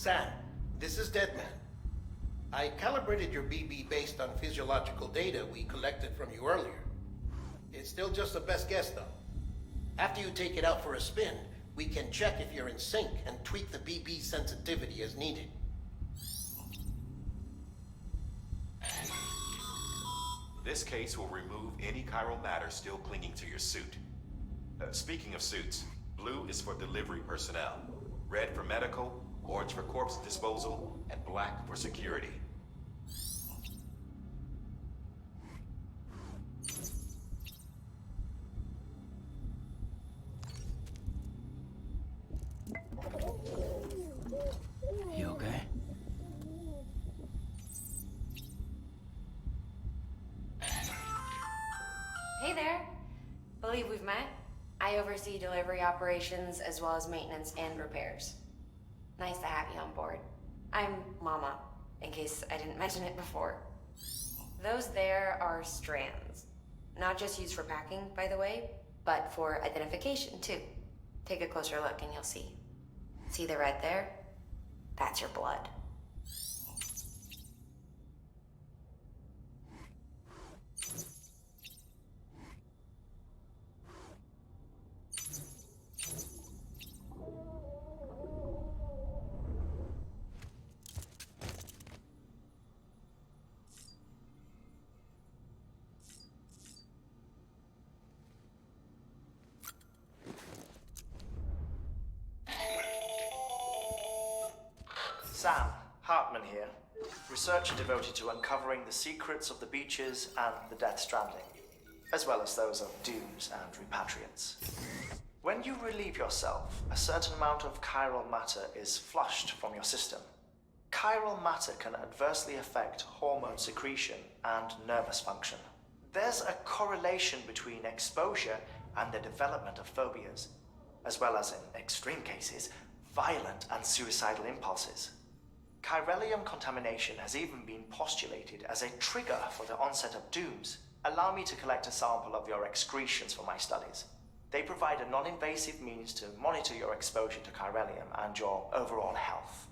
Sam, this is Deadman. I calibrated your BB based on physiological data we collected from you earlier. It's still just a best guess, though. After you take it out for a spin, we can check if you're in sync and tweak the BB sensitivity as needed. This case will remove any chiral matter still clinging to your suit. Speaking of suits, blue is for delivery personnel, red for medical, orange for corpse disposal, and black for security. You okay? Hey there. Believe we've met. I oversee delivery operations as well as maintenance and repairs. Nice to have you on board. I'm Mama, in case I didn't mention it before. Those there are strands. Not just used for packing, by the way, but for identification too. Take a closer look and you'll see. See the red there? That's your blood. Sam, Hartman here, researcher devoted to uncovering the secrets of the beaches and the Death Stranding, as well as those of dooms and repatriates. When you relieve yourself, a certain amount of chiral matter is flushed from your system. Chiral matter can adversely affect hormone secretion and nervous function. There's a correlation between exposure and the development of phobias, as well as, in extreme cases, violent and suicidal impulses. Chiralium contamination has even been postulated as a trigger for the onset of dooms. Allow me to collect a sample of your excretions for my studies. They provide a non-invasive means to monitor your exposure to chiralium and your overall health.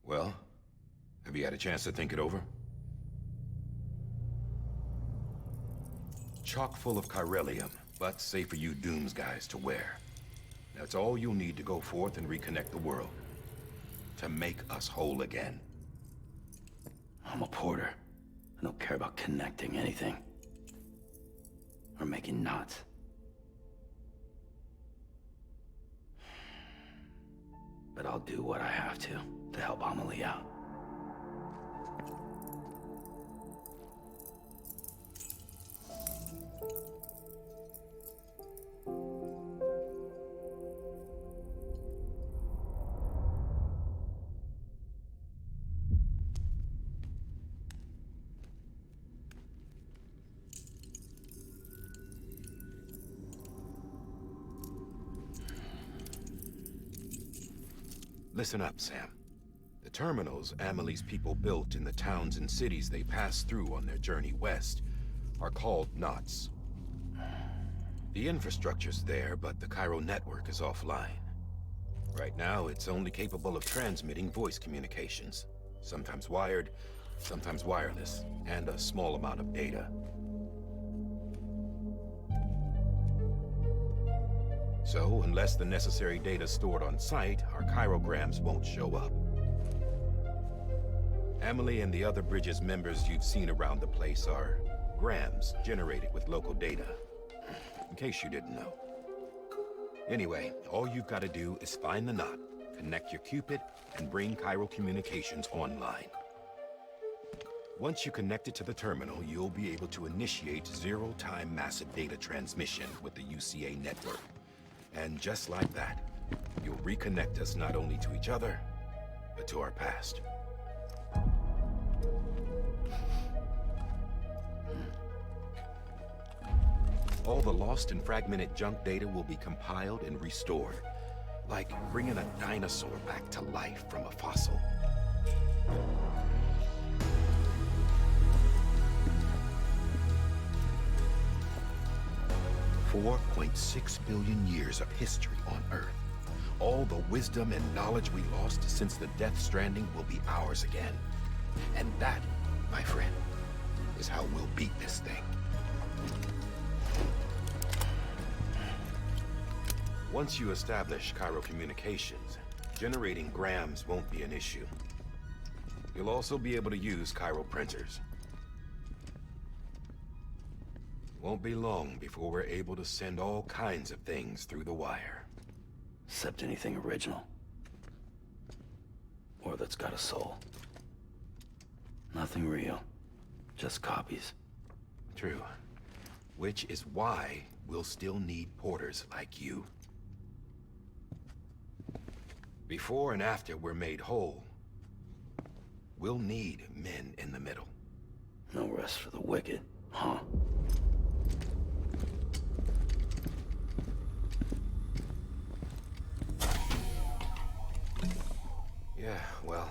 Well, have you had a chance to think it over? Chock full of chiralium, but safe for you Dooms guys to wear. That's all you'll need to go forth and reconnect the world. To make us whole again. I'm a porter. I don't care about connecting anything. Or making knots. But I'll do what I have to help Amelie out. Listen up, Sam. The terminals Amelie's people built in the towns and cities they passed through on their journey west are called knots. The infrastructure's there, but the Cairo network is offline. Right now, it's only capable of transmitting voice communications. Sometimes wired, sometimes wireless, and a small amount of data. So, unless the necessary data's stored on site, our chirograms won't show up. Amelie and the other Bridges members you've seen around the place are grams generated with local data. In case you didn't know. Anyway, all you've got to do is find the knot, connect your Cupid, and bring Cairo communications online. Once you connect it to the terminal, you'll be able to initiate zero-time massive data transmission with the UCA network. And just like that, you'll reconnect us not only to each other, but to our past. All the lost and fragmented junk data will be compiled and restored, like bringing a dinosaur back to life from a fossil. $4.6 billion years of history on Earth. All the wisdom and knowledge we lost since the Death Stranding will be ours again. And that, my friend, is how we'll beat this thing. Once you establish Cairo communications, generating grams won't be an issue. You'll also be able to use Cairo printers. Won't be long before we're able to send all kinds of things through the wire. Except anything original. Or that's got a soul. Nothing real. Just copies. True. Which is why we'll still need porters like you. Before and after we're made whole, we'll need men in the middle. No rest for the wicked, huh? Yeah, well,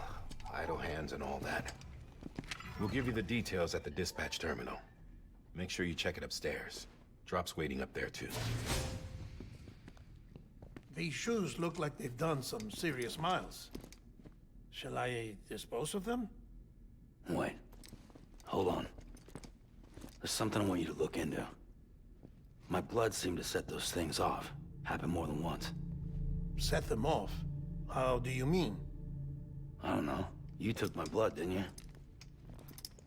idle hands and all that. We'll give you the details at the dispatch terminal. Make sure you check it upstairs. Drop's waiting up there, too. These shoes look like they've done some serious miles. Shall I dispose of them? Wait. Hold on. There's something I want you to look into. My blood seemed to set those things off. Happened more than once. Set them off? How do you mean? I don't know. You took my blood, didn't you?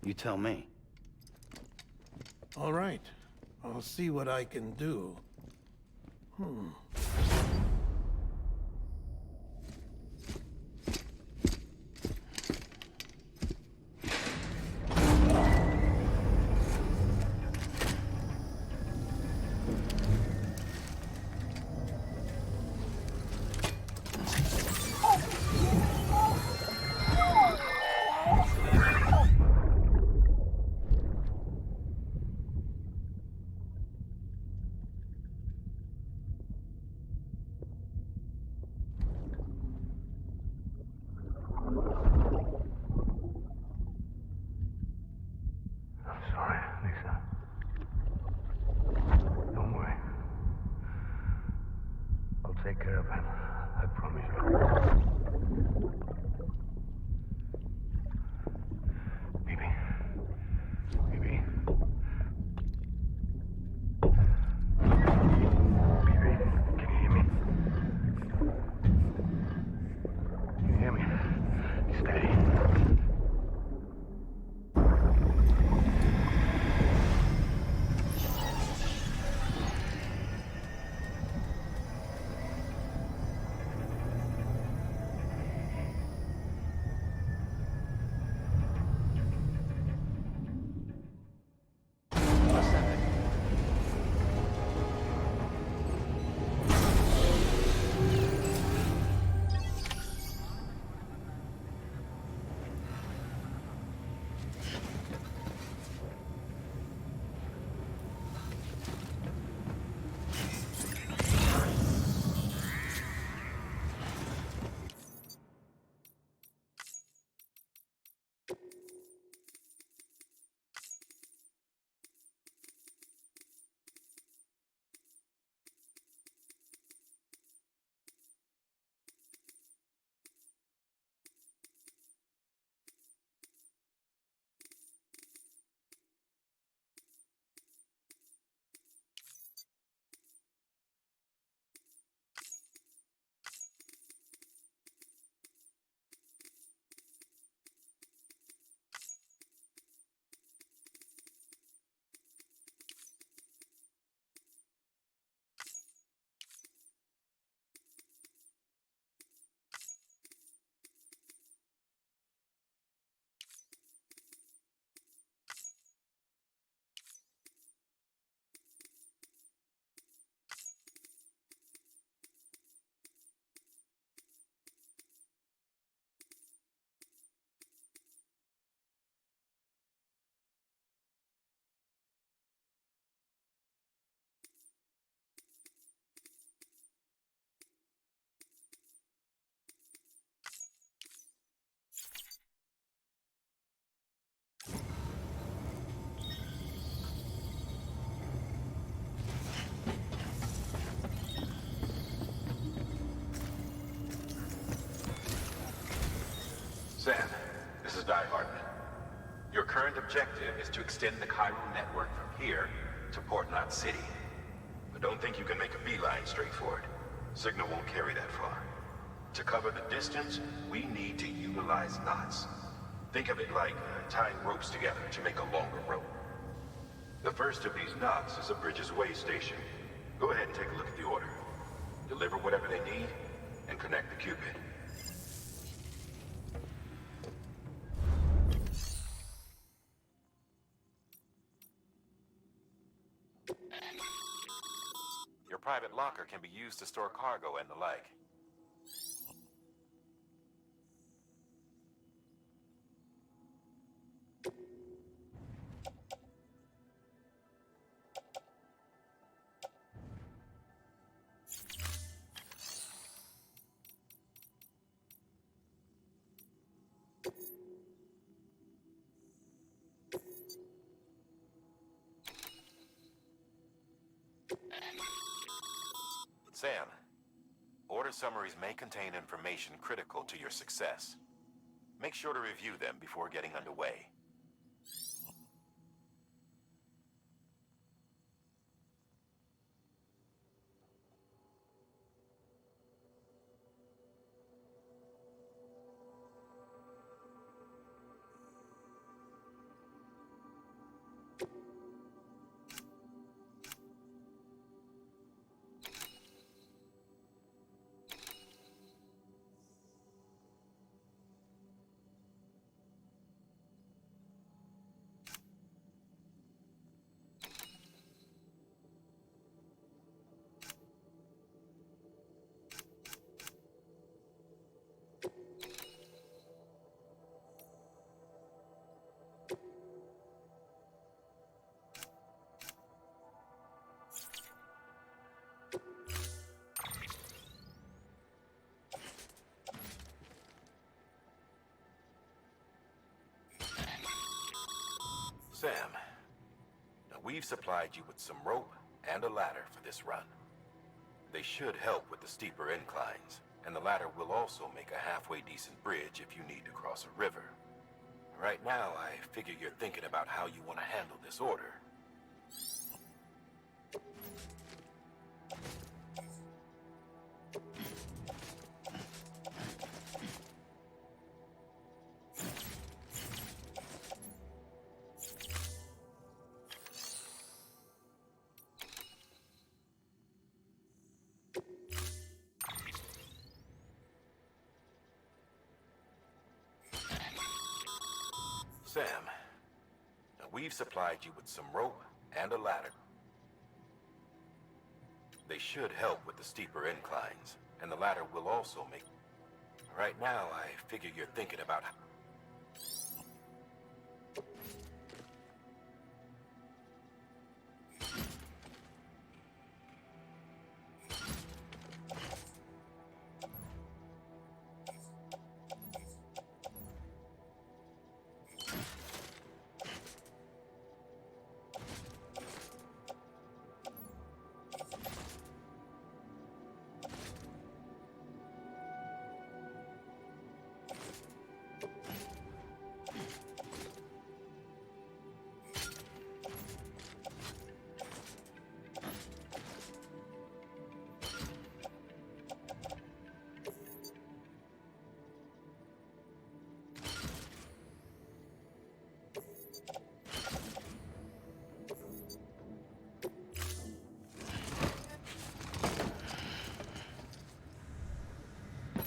You tell me. All right. I'll see what I can do. Take care of him. I promise you. Baby. Baby. Baby, can you hear me? Can you hear me? Steady. Die Hartman. Your current objective is to extend the chiral network from here to Port Knot City. But don't think you can make a beeline straight for it. Signal won't carry that far. To cover the distance, we need to utilize knots. Think of it like tying ropes together to make a longer rope. The first of these knots is a Bridges way station. Go ahead and take a look at the order. Deliver whatever they need, and connect the Cupid. Your private locker can be used to store cargo and the like. Sam, order summaries may contain information critical to your success. Make sure to review them before getting underway. Sam, now we've supplied you with some rope and a ladder for this run. They should help with the steeper inclines, and the ladder will also make a halfway decent bridge if you need to cross a river. Right now, I figure you're thinking about how you want to handle this order. Sam, now we've supplied you with some rope and a ladder. They should help with the steeper inclines, and the ladder will also make... Right now, I figure you're thinking about...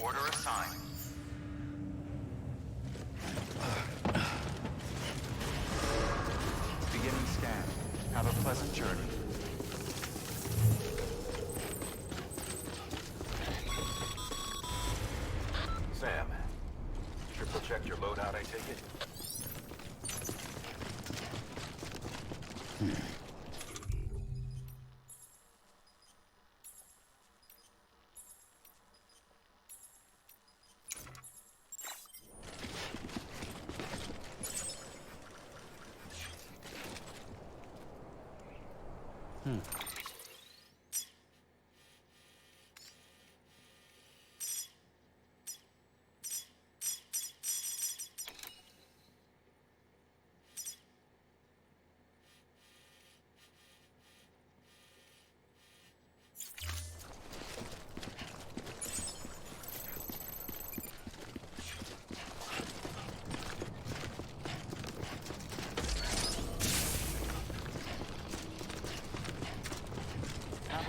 Order assigned. Beginning scan. Have a pleasant journey. Sam, triple checked your loadout, I take it?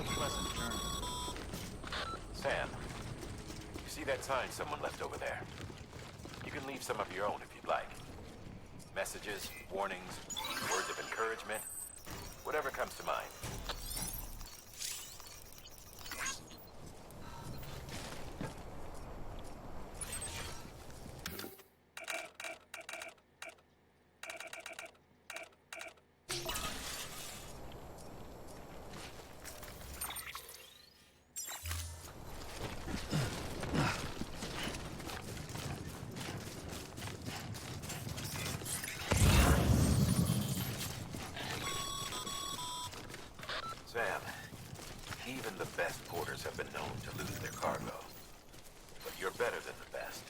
a pleasant journey. Sam, you see that sign someone left over there? You can leave some of your own if you'd like. Messages, warnings, words of encouragement, whatever comes to mind. Sam, even the best porters have been known to lose their cargo. But you're better than the best.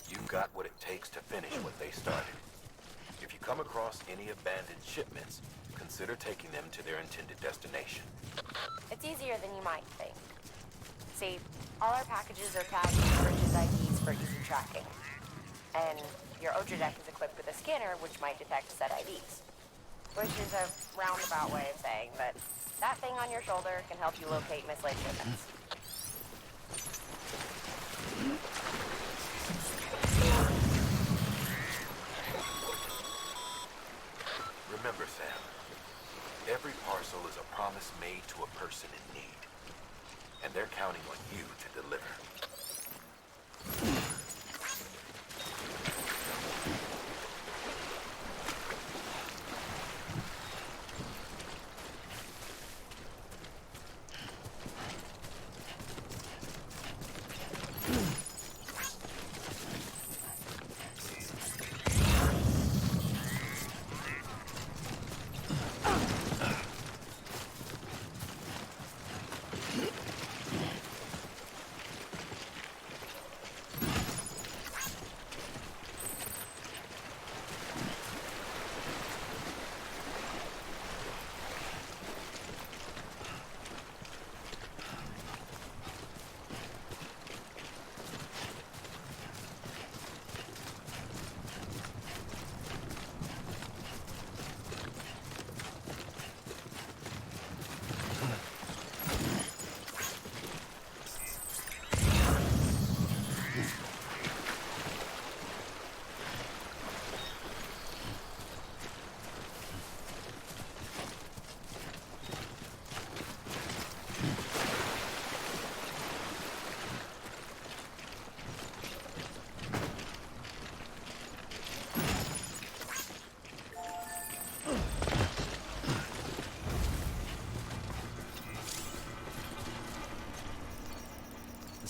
You've got what it takes to finish what they started. If you come across any abandoned shipments, consider taking them to their intended destination. It's easier than you might think. See, all our packages are tagged with Bridges IDs for easy tracking. And your Ultra deck is equipped with a scanner which might detect said IDs. Which is a roundabout way of saying that that thing on your shoulder can help you locate mislaid shipments. Remember, Sam, every parcel is a promise made to a person in need. And they're counting on you to deliver.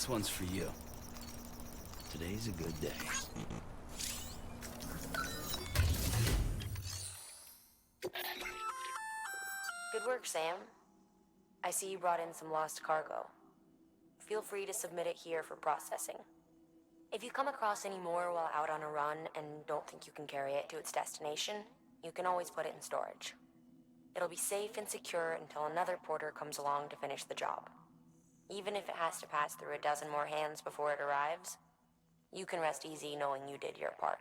This one's for you. Today's a good day. Good work, Sam. I see you brought in some lost cargo. Feel free to submit it here for processing. If you come across any more while out on a run and don't think you can carry it to its destination, you can always put it in storage. It'll be safe and secure until another porter comes along to finish the job. Even if it has to pass through a dozen more hands before it arrives, you can rest easy knowing you did your part.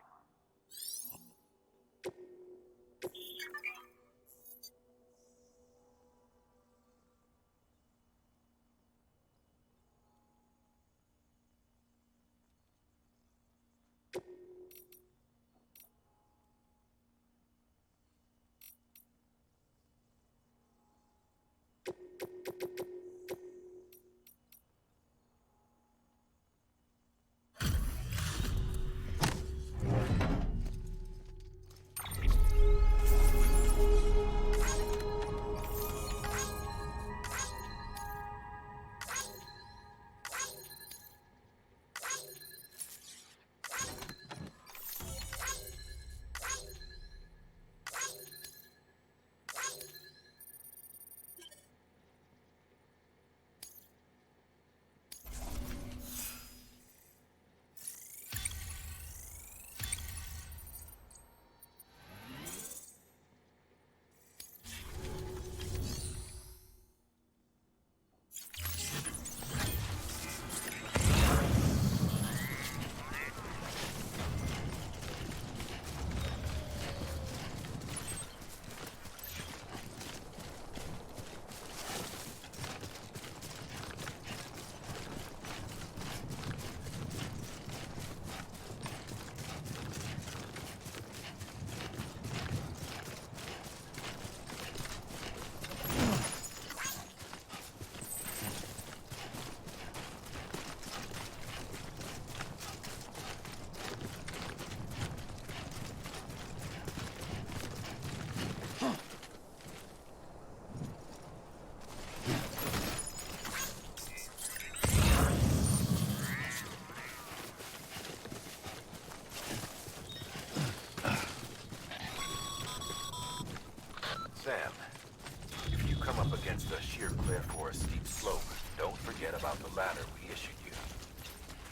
the matter we issued you.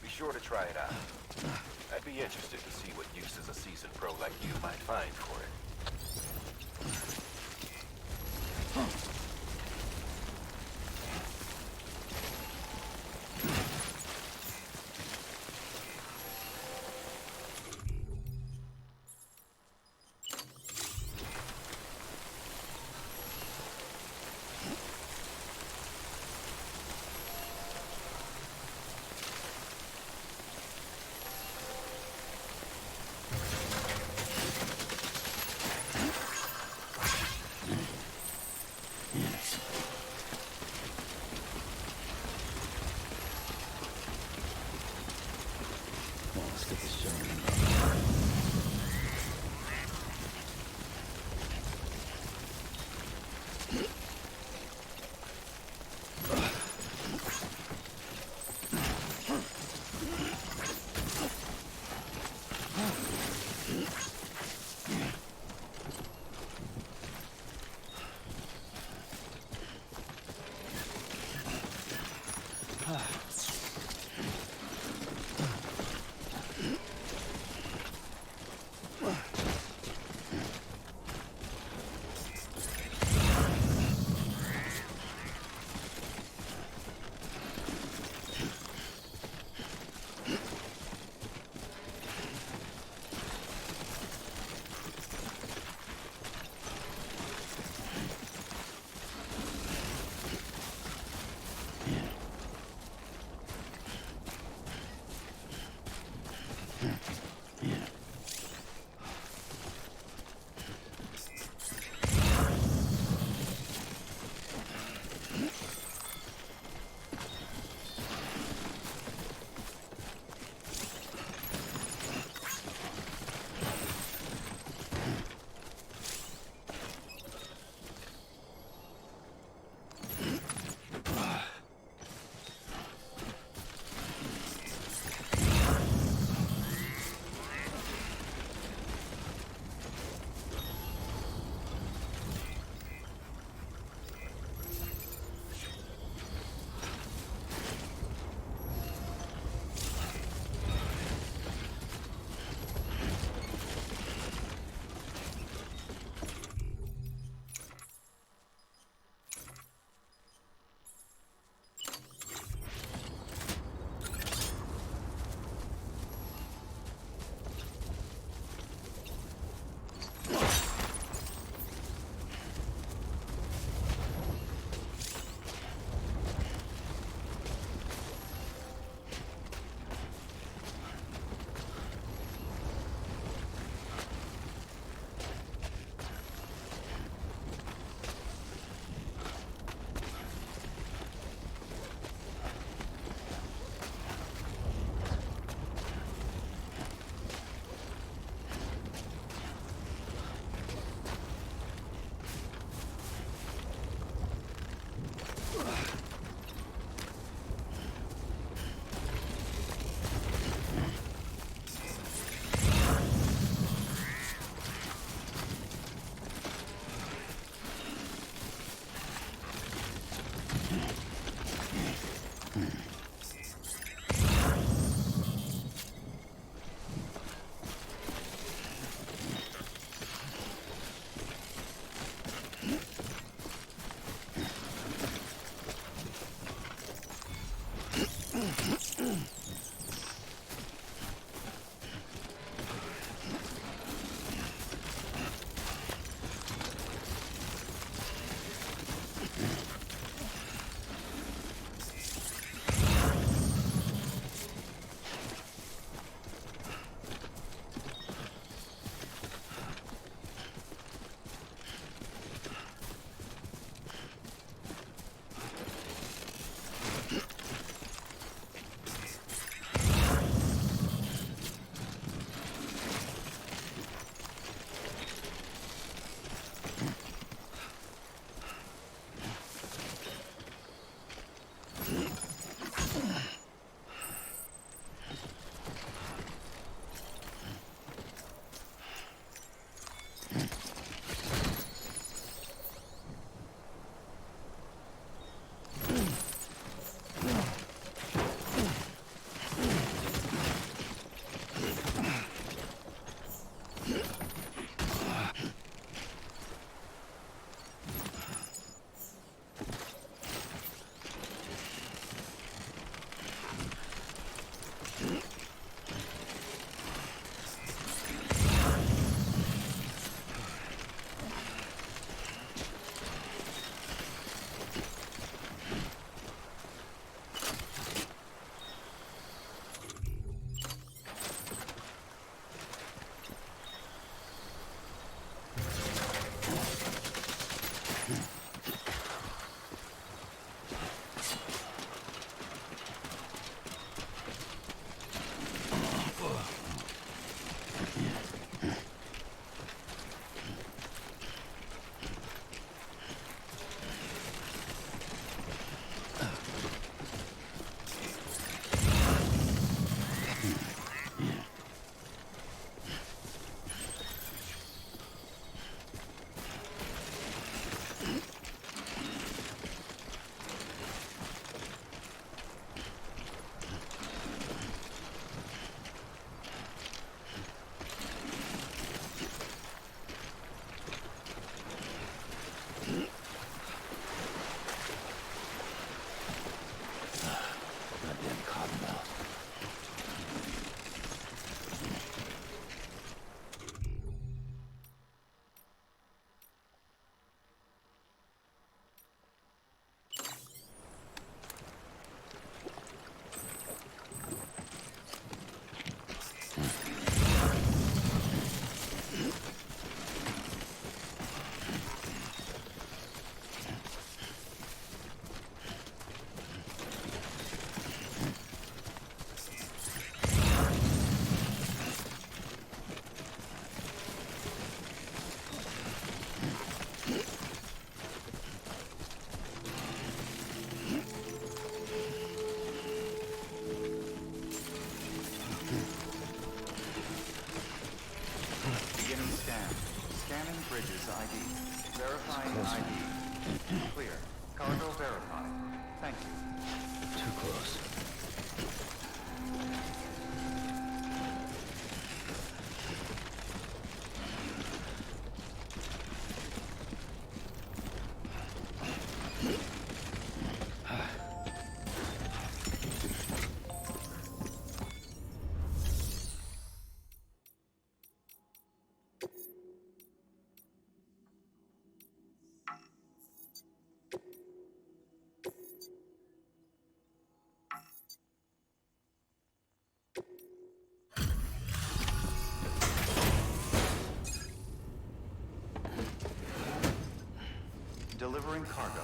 Be sure to try it out. I'd be interested to see what uses a seasoned pro like you might find for it. Well, let's get this show on. Thank you. Too close. Delivering cargo.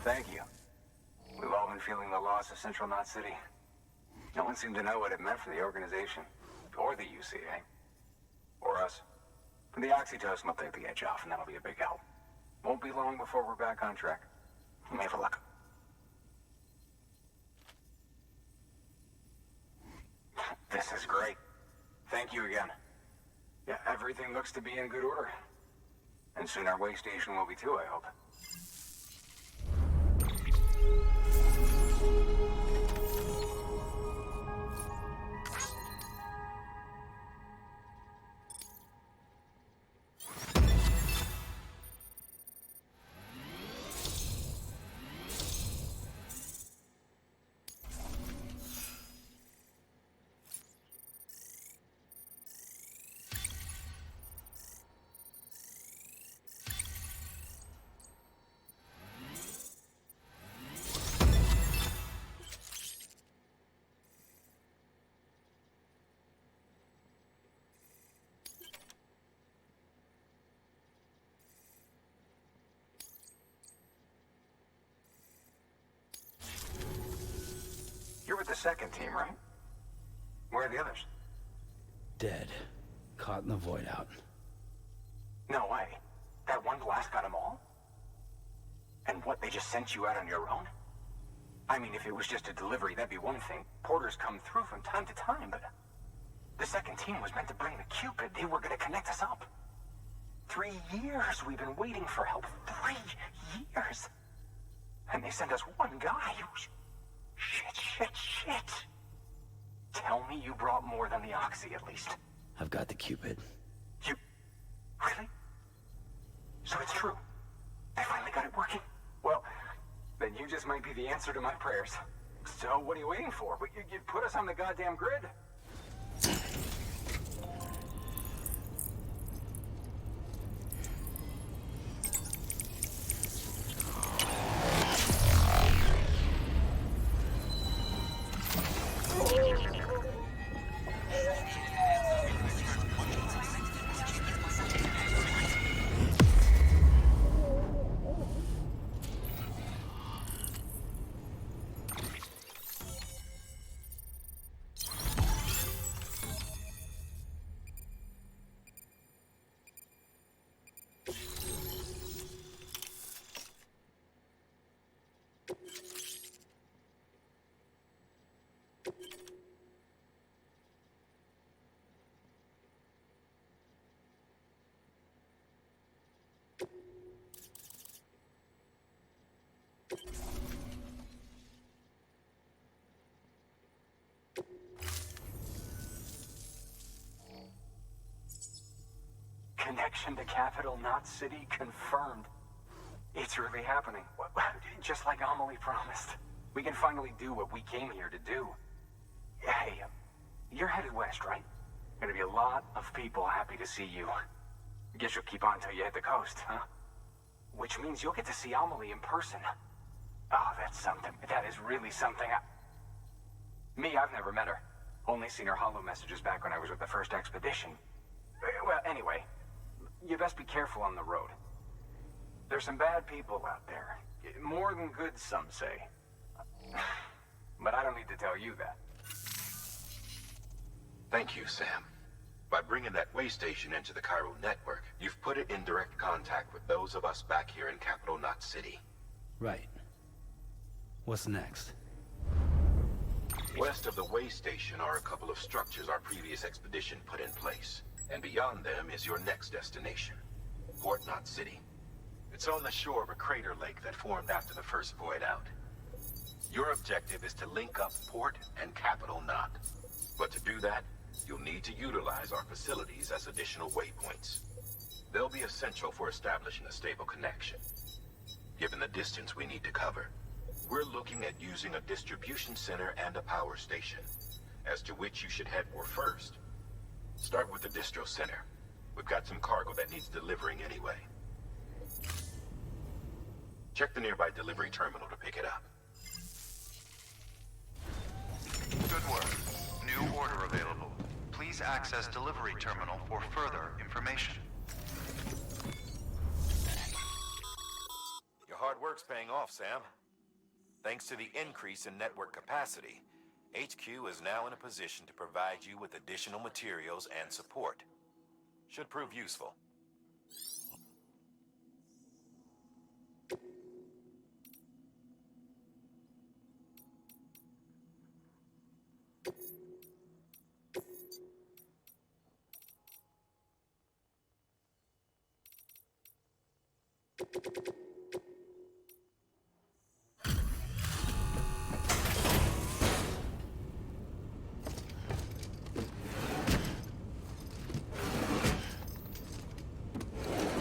Thank you. We've all been feeling the loss of Central Knot City. No one seemed to know what it meant for the organization, or the UCA, or us. The oxytocin will take the edge off, and that'll be a big help. Won't be long before we're back on track. You may have a luck. This is great. Thank you again. Yeah, everything looks to be in good order. And soon our way station will be too, I hope. You're with the second team, right? Where are the others? Dead. Caught in the void out. No way. That one blast got them all? And what, they just sent you out on your own? I mean, if it was just a delivery, that'd be one thing. Porters come through from time to time, but... The second team was meant to bring the Cupid. They were gonna connect us up. 3 years we've been waiting for help. 3 years! And they sent us one guy. Shit. Tell me you brought more than the Oxy, at least. I've got the Cupid. You... Really? So it's true. They finally got it working. Well, then you just might be the answer to my prayers. So what are you waiting for? You put us on the goddamn grid? Connection to Capital Knot City confirmed. It's really happening. Just like Amelie promised. We can finally do what we came here to do. Hey, you're headed west, right? Gonna be a lot of people happy to see you. Guess you'll keep on till you hit the coast, huh? Which means you'll get to see Amelie in person. Oh, that's something. That is really something. Me, I've never met her. Only seen her holo messages back when I was with the first expedition. Well, anyway, you best be careful on the road. There's some bad people out there. More than good, some say. But I don't need to tell you that. Thank you, Sam. By bringing that way station into the Cairo network, you've put it in direct contact with those of us back here in Capital Knot City. Right. What's next? West of the way station are a couple of structures our previous expedition put in place. And beyond them is your next destination, Port Knot City. It's on the shore of a crater lake that formed after the first void out. Your objective is to link up Port and Capital Knot. But to do that, you'll need to utilize our facilities as additional waypoints. They'll be essential for establishing a stable connection. Given the distance we need to cover, we're looking at using a distribution center and a power station, as to which you should head for first. Start with the distro center. We've got some cargo that needs delivering anyway. Check the nearby delivery terminal to pick it up. Good work. New order available. Please access delivery terminal for further information. Your hard work's paying off, Sam. Thanks to the increase in network capacity, HQ is now in a position to provide you with additional materials and support. Should prove useful.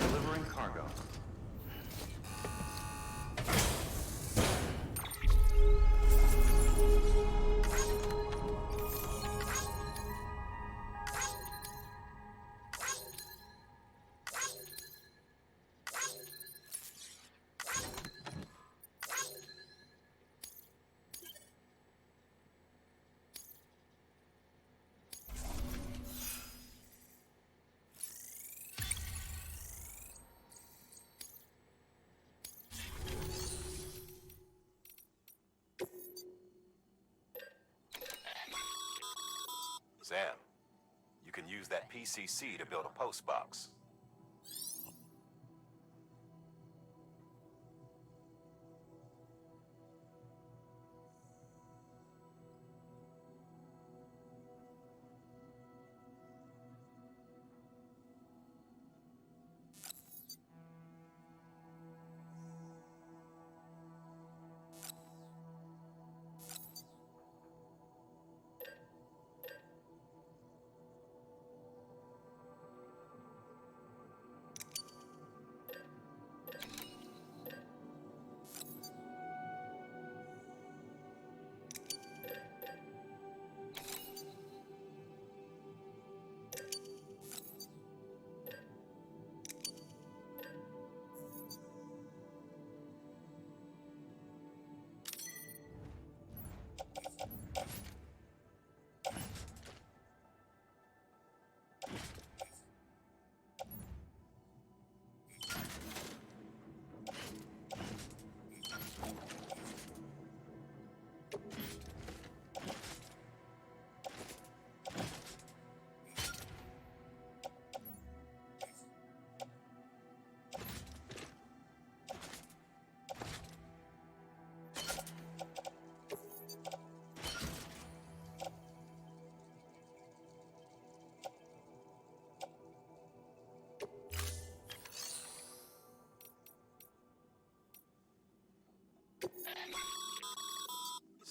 Delivering cargo. Sam, you can use that PCC to build a post box.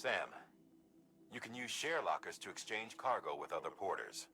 Sam, you can use share lockers to exchange cargo with other porters.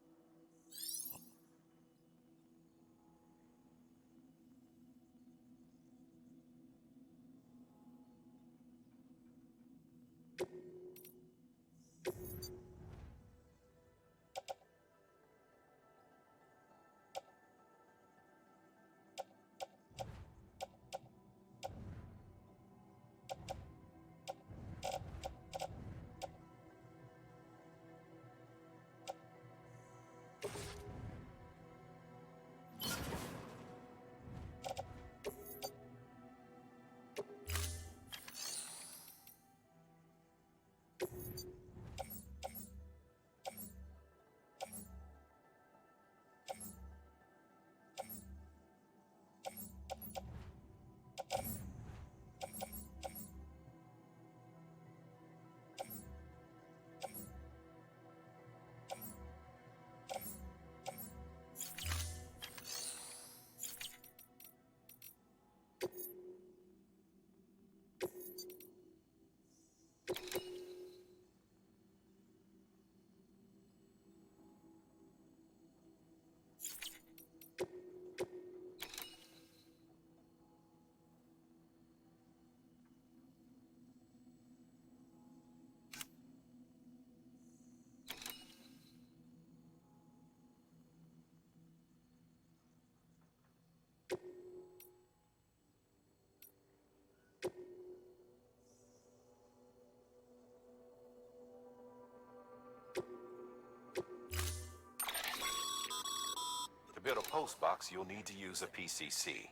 postbox, you'll need to use a PCC.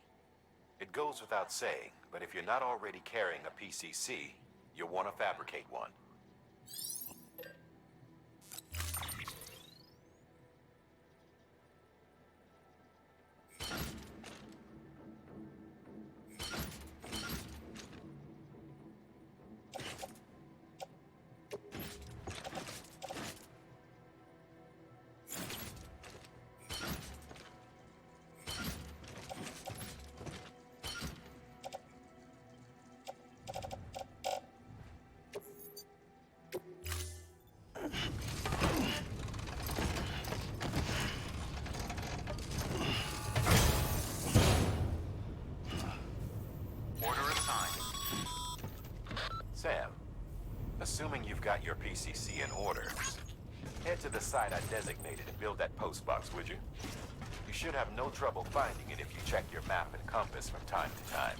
It goes without saying, but if you're not already carrying a PCC, you'll want to fabricate one. Sam, assuming you've got your PCC in order, head to the site I designated and build that postbox, would you? You should have no trouble finding it if you check your map and compass from time to time.